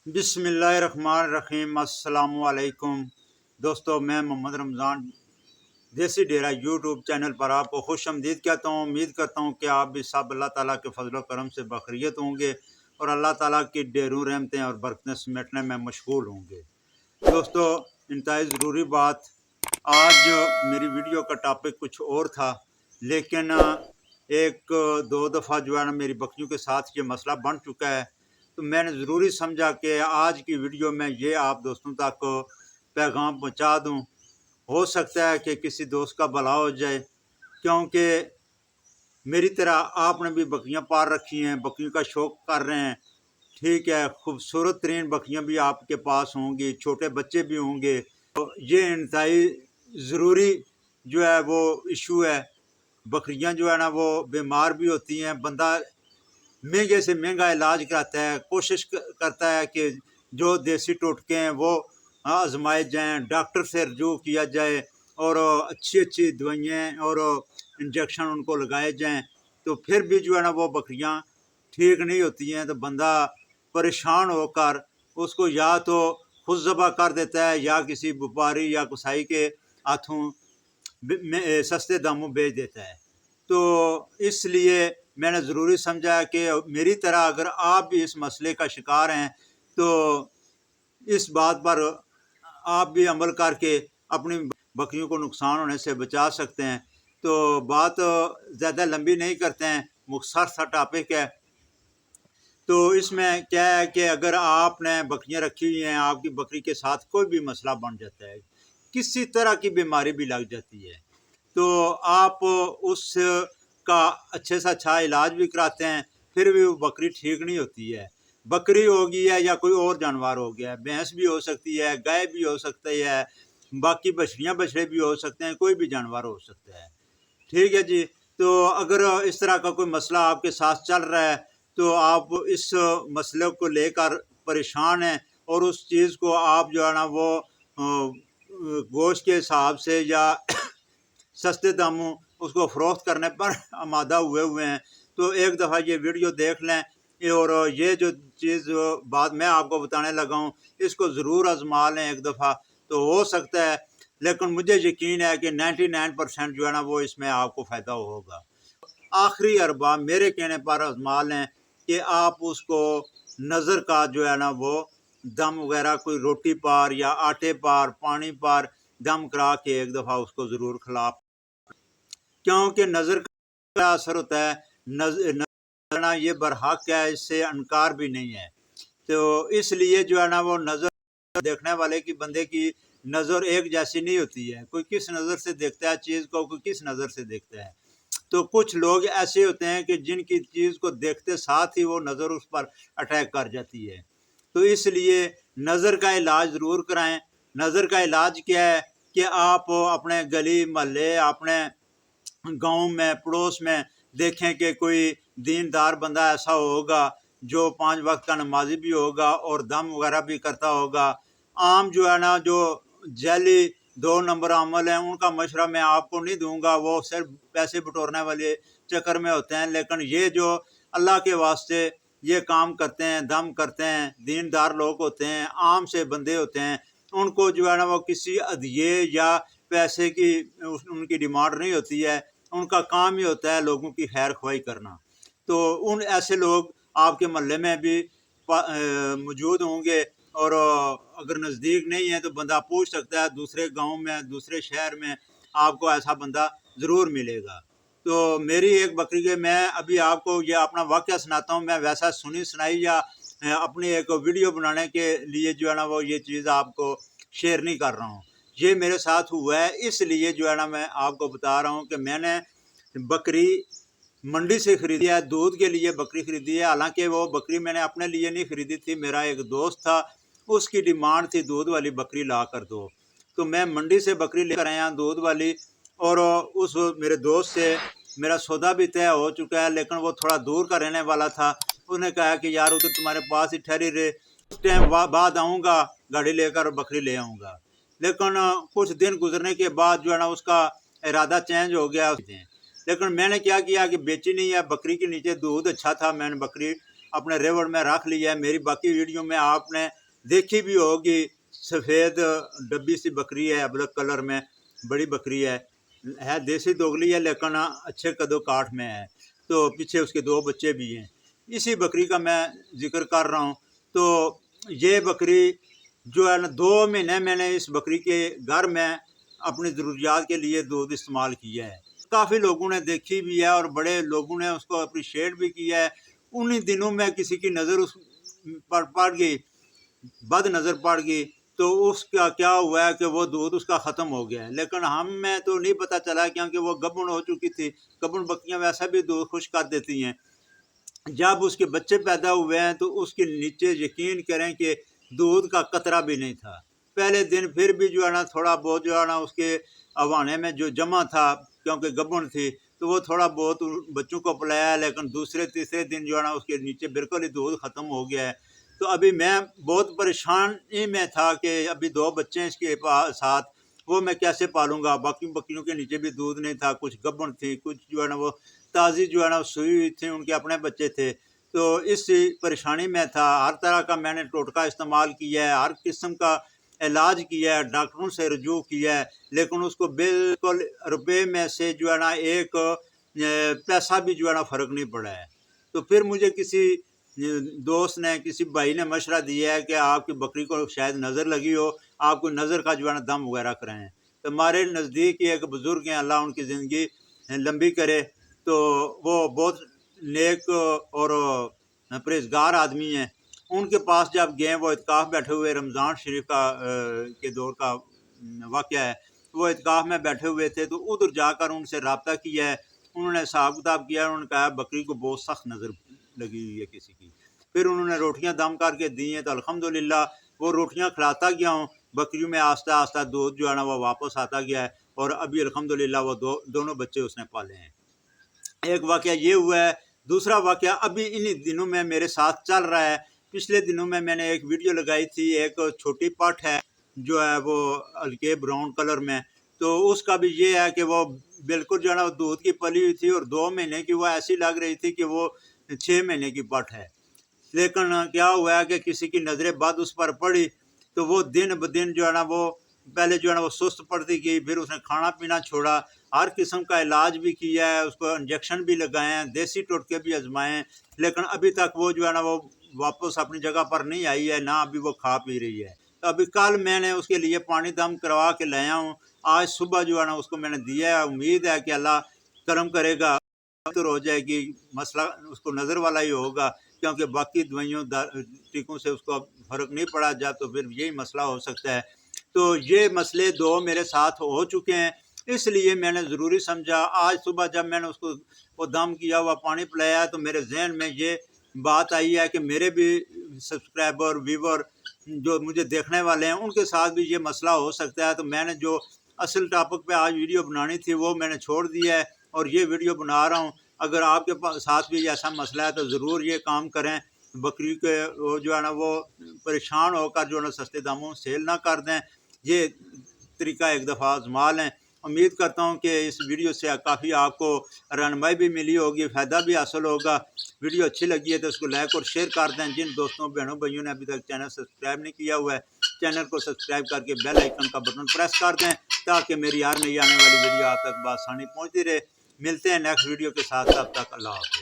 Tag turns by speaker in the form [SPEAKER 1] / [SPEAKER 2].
[SPEAKER 1] बिस्मिल्लाहिर्रहमानिर्रहीम। अस्सलाम वालेकुम दोस्तों, मैं मोहम्मद रमज़ान देसी डेरा यूट्यूब चैनल पर आपको खुश आमदीद कहता हूँ। उम्मीद करता हूँ कि आप भी सब अल्लाह ताला के फजल करम से बखैरियत होंगे और अल्लाह ताला की ढेरों रहमतें और बरकतें समेटने में मशगूल होंगे। दोस्तों, इंतहाई ज़रूरी बात, आज मेरी वीडियो का टॉपिक कुछ और था, लेकिन एक दो दफ़ा जो है ना मेरी बकरियों के साथ ये मसला बन चुका है, तो मैंने ज़रूरी समझा कि आज की वीडियो में ये आप दोस्तों तक पैगाम पहुंचा दूं। हो सकता है कि किसी दोस्त का भला हो जाए, क्योंकि मेरी तरह आपने भी बकरियां पाल रखी हैं, बकरियों का शौक़ कर रहे हैं, ठीक है, खूबसूरत तरीन बकरियां भी आपके पास होंगी, छोटे बच्चे भी होंगे। तो ये इंतहाई ज़रूरी जो है वो इशू है। बकरियां जो है ना वो बीमार भी होती हैं, बंदा महंगे से महंगा इलाज कराता है, कोशिश करता है कि जो देसी टोटके हैं वो आजमाए जाएं, डॉक्टर से रजू किया जाए और अच्छी अच्छी दवाइयाँ और इंजेक्शन उनको लगाए जाएं, तो फिर भी जो है ना वो बकरियां ठीक नहीं होती हैं। तो बंदा परेशान होकर उसको या तो खुद ज़बह कर देता है या किसी व्यापारी या कसाई के हाथों सस्ते दामों बेच देता है। तो इसलिए मैंने ज़रूरी समझा कि मेरी तरह अगर आप भी इस मसले का शिकार हैं तो इस बात पर आप भी अमल करके अपनी बकरियों को नुकसान होने से बचा सकते हैं। तो बात ज़्यादा लंबी नहीं करते हैं, मुख्तसर सा टॉपिक है। तो इसमें क्या है कि अगर आपने बकरियां रखी हुई हैं, आपकी बकरी के साथ कोई भी मसला बन जाता है, किसी तरह की बीमारी भी लग जाती है, तो आप उसका अच्छे से अच्छा इलाज भी कराते हैं, फिर भी वो बकरी ठीक नहीं होती है। बकरी होगी है या कोई और जानवर हो गया, भैंस भी हो सकती है, गाय भी हो सकती है, बाकी बछड़ियाँ बछड़े भी हो सकते हैं, कोई भी जानवर हो सकता है, ठीक है जी। तो अगर इस तरह का कोई मसला आपके साथ चल रहा है तो आप इस मसले को लेकर परेशान हैं और उस चीज़ को आप जो है ना वो गोश्त के हिसाब से या सस्ते दामों उसको फ़रोख्त करने पर आमादा हुए हुए हैं, तो एक दफ़ा ये वीडियो देख लें और ये जो चीज़ बात मैं आपको बताने लगा हूँ इसको ज़रूर आज़मा लें एक दफ़ा, तो हो सकता है। लेकिन मुझे यकीन है कि 99% जो है ना वो इसमें आपको फ़ायदा होगा। आखिरी अरबा मेरे कहने पर आज़मा लें कि आप उसको नज़र का जो है ना वो दम वगैरह कोई रोटी पर या आटे पर पानी पर दम करा के एक दफ़ा उसको ज़रूर खिला, क्योंकि नज़र का असर होता है, नज़र ये बरहक है, इससे इनकार भी नहीं है। तो इसलिए जो है ना वो नज़र देखने वाले की बंदे की नज़र एक जैसी नहीं होती है, कोई किस नज़र से देखता है चीज़ को, कोई किस नज़र से देखता है। तो कुछ लोग ऐसे होते हैं कि जिनकी चीज़ को देखते साथ ही वो नज़र उस पर अटैक कर जाती है। तो इसलिए नज़र का इलाज ज़रूर कराएं। नज़र का इलाज क्या है कि आप अपने गली मोहल्ले, अपने गांव में, पड़ोस में देखें कि कोई दीनदार बंदा ऐसा होगा जो 5 वक्त का नमाजी भी होगा और दम वगैरह भी करता होगा। आम जो है ना जो जैली 2 नंबर अमल हैं उनका मशवरा मैं आपको नहीं दूंगा, वो सिर्फ पैसे बटोरने वाले चक्कर में होते हैं। लेकिन ये जो अल्लाह के वास्ते ये काम करते हैं, दम करते हैं, दीनदार लोग होते हैं, आम से बंदे होते हैं, उनको जो है ना वो किसी हदिये या पैसे की उनकी डिमांड नहीं होती है, उनका काम ही होता है लोगों की खैर ख्वाही करना। तो उन ऐसे लोग आपके मोहल्ले में भी मौजूद होंगे और अगर नज़दीक नहीं है तो बंदा पूछ सकता है, दूसरे गांव में, दूसरे शहर में आपको ऐसा बंदा ज़रूर मिलेगा। तो मेरी एक बकरी के मैं अभी आपको ये अपना वाक़या सुनाता हूँ, मैं वैसा सुनी सुनाई या अपनी एक वीडियो बनाने के लिए जो है ना वो ये चीज़ आपको शेयर नहीं कर रहा हूँ। ये मेरे साथ हुआ है, इसलिए जो है ना मैं आपको बता रहा हूँ कि मैंने बकरी मंडी से ख़रीदी है, दूध के लिए बकरी ख़रीदी है। हालांकि वो बकरी मैंने अपने लिए नहीं ख़रीदी थी, मेरा एक दोस्त था, उसकी डिमांड थी दूध वाली बकरी ला कर दो, तो मैं मंडी से बकरी लेकर आया दूध वाली। और उस मेरे दोस्त से मेरा सौदा भी तय हो चुका है, लेकिन वो थोड़ा दूर का रहने वाला था। उसने कहा कि यार उधर तुम्हारे पास ही ठहरी रहे, उस टाइम बाद आऊँगा गाड़ी लेकर बकरी ले आऊँगा। लेकिन कुछ दिन गुजरने के बाद जो है ना उसका इरादा चेंज हो गया। लेकिन मैंने क्या किया कि बेची नहीं है बकरी के नीचे दूध अच्छा था, मैंने बकरी اپنے ریوڑ میں رکھ لیا ہے۔ میری باقی ویڈیو میں آپ نے دیکھی بھی ہوگی، سفید ڈبی سی بکری ہے، بلیک کلر میں، بڑی بکری ہے دیسی دوگلی ہے لیکن اچھے قدو کاٹ میں ہے، تو پیچھے اس کے 2 بچے بھی ہیں۔ اسی بکری کا میں ذکر کر رہا ہوں۔ تو یہ بکری جو ہے نا 2 مہینے میں نے اس بکری کے گھر میں اپنی ضروریات کے لیے دودھ استعمال کیا ہے۔ کافی لوگوں نے دیکھی بھی ہے اور بڑے لوگوں نے اس کو اپریشیٹ بھی کیا ہے۔ انہی دنوں میں کسی کی نظر اس پر پڑ گئی، بد نظر پڑ گئی، تو اس کا کیا ہوا ہے کہ وہ دودھ اس کا ختم ہو گیا ہے۔ لیکن ہمیں تو نہیں پتہ چلا کیونکہ وہ گبن ہو چکی تھی۔ گبن بکریاں ویسا بھی دودھ خشک کر دیتی ہیں۔ جب اس کے بچے پیدا ہوئے ہیں تو اس کے نیچے یقین کریں کہ دودھ کا قطرہ بھی نہیں تھا۔ پہلے دن پھر بھی جو ہے نا تھوڑا بہت جو ہے نا اس کے اوانے میں جو جمع تھا کیونکہ گبن تھی، تو وہ تھوڑا بہت بچوں کو پلایا، لیکن دوسرے تیسرے دن جو ہے نا اس کے نیچے بالکل ہی دودھ ختم ہو گیا ہے۔ تو ابھی میں بہت پریشانی میں تھا کہ ابھی 2 بچے ہیں اس کے ساتھ، وہ میں کیسے پالوں گا۔ باقی بکریوں کے نیچے بھی دودھ نہیں تھا، کچھ گبن تھی، کچھ جو ہے نا وہ تازی جو ہے نا سوئی ہوئی تھی، ان کے اپنے بچے تھے۔ تو اس پریشانی میں تھا، ہر طرح کا میں نے ٹوٹکا استعمال کیا ہے، ہر قسم کا علاج کیا ہے، ڈاکٹروں سے رجوع کیا ہے، لیکن اس کو بالکل روپے میں سے جو ہے نا 1 پیسہ بھی جو ہے نا فرق نہیں پڑا ہے۔ تو پھر مجھے کسی دوست نے، کسی بھائی نے مشورہ دیا ہے کہ آپ کی بکری کو شاید نظر لگی ہو، آپ کو نظر کا جو ہے نا دم وغیرہ کرائیں۔ تو ہمارے نزدیک ایک بزرگ ہیں، اللہ ان کی زندگی لمبی کرے، تو وہ بہت نیک اور پرہیزگار آدمی ہیں۔ ان کے پاس جب گئے، وہ اعتکاف بیٹھے ہوئے، رمضان شریف کے دور کا واقعہ ہے، وہ اعتکاف میں بیٹھے ہوئے تھے، تو ادھر جا کر ان سے رابطہ کیا ہے۔ انہوں نے حساب کتاب کیا، انہوں نے کہا بکری کو بہت سخت نظر لگی ہوئی ہے کسی کی۔ پھر انہوں نے روٹیاں دم کر کے دی ہیں، تو الحمدللہ وہ روٹیاں کھلاتا گیا ہوں، بکریوں میں آہستہ آہستہ دودھ جو ہے نا وہ واپس آتا گیا ہے، اور ابھی الحمدللہ وہ دونوں بچے اس نے پالے ہیں۔ ایک واقعہ یہ ہوا ہے۔ دوسرا واقعہ ابھی انہی دنوں میں میرے ساتھ چل رہا ہے۔ پچھلے دنوں میں نے ایک ویڈیو لگائی تھی، ایک چھوٹی پٹ ہے جو ہے وہ ہلکے براؤن کلر میں، تو اس کا بھی یہ ہے کہ وہ بالکل جو ہے نا دودھ کی پلی ہوئی تھی، اور 2 مہینے کی وہ ایسی لگ رہی تھی کہ وہ 6 مہینے کی پٹ ہے۔ لیکن کیا ہوا ہے کہ کسی کی نظر بد اس پر پڑی، تو وہ دن بدن جو ہے نا وہ پہلے جو ہے نا وہ سست پڑتی گئی، پھر اس نے کھانا پینا چھوڑا، ہر قسم کا علاج بھی کیا ہے، اس کو انجیکشن بھی لگائے ہیں، دیسی ٹوٹکے بھی آزمائے ہیں، لیکن ابھی تک وہ جو ہے نا وہ واپس اپنی جگہ پر نہیں آئی ہے، نہ ابھی وہ کھا پی رہی ہے۔ تو ابھی کل میں نے اس کے لیے پانی دم کروا کے لایا ہوں، آج صبح جو ہے نا اس کو میں نے دیا ہے۔ امید ہے کہ اللہ کرم کرے گا، بہتر ہو جائے گی، مسئلہ اس کو نظر والا ہی ہوگا، کیونکہ باقی دوائیوں ٹیکوں سے اس کو فرق نہیں پڑا جا، تو پھر یہی مسئلہ ہو سکتا ہے۔ تو یہ مسئلے 2 میرے ساتھ ہو چکے ہیں، اس لیے میں نے ضروری سمجھا۔ آج صبح جب میں نے اس کو وہ دم کیا ہوا پانی پلایا، تو میرے ذہن میں یہ بات آئی ہے کہ میرے بھی سبسکرائبر ویور جو مجھے دیکھنے والے ہیں، ان کے ساتھ بھی یہ مسئلہ ہو سکتا ہے۔ تو میں نے جو اصل ٹاپک پہ آج ویڈیو بنانی تھی وہ میں نے چھوڑ دیا ہے، اور یہ ویڈیو بنا رہا ہوں۔ اگر آپ کے ساتھ بھی ایسا مسئلہ ہے تو ضرور یہ کام کریں، بکری کے وہ جو ہے نا وہ پریشان ہو کر جو ہے نا سستے داموں سیل نہ کر دیں۔ یہ طریقہ ایک دفعہ آزما لیں۔ امید کرتا ہوں کہ اس ویڈیو سے کافی آپ کو رہنمائی بھی ملی ہوگی، فائدہ بھی حاصل ہوگا۔ ویڈیو اچھی لگی ہے تو اس کو لائک اور شیئر کر دیں۔ جن دوستوں بہنوں بھائیوں نے ابھی تک چینل سبسکرائب نہیں کیا ہوا ہے، چینل کو سبسکرائب کر کے بیل آئیکن کا بٹن پریس کر دیں، تاکہ میری ہر نئی آنے والی ویڈیو آپ تک بآسانی پہنچتی رہے۔ ملتے ہیں نیکسٹ ویڈیو کے ساتھ، تب تک اللہ حافظ۔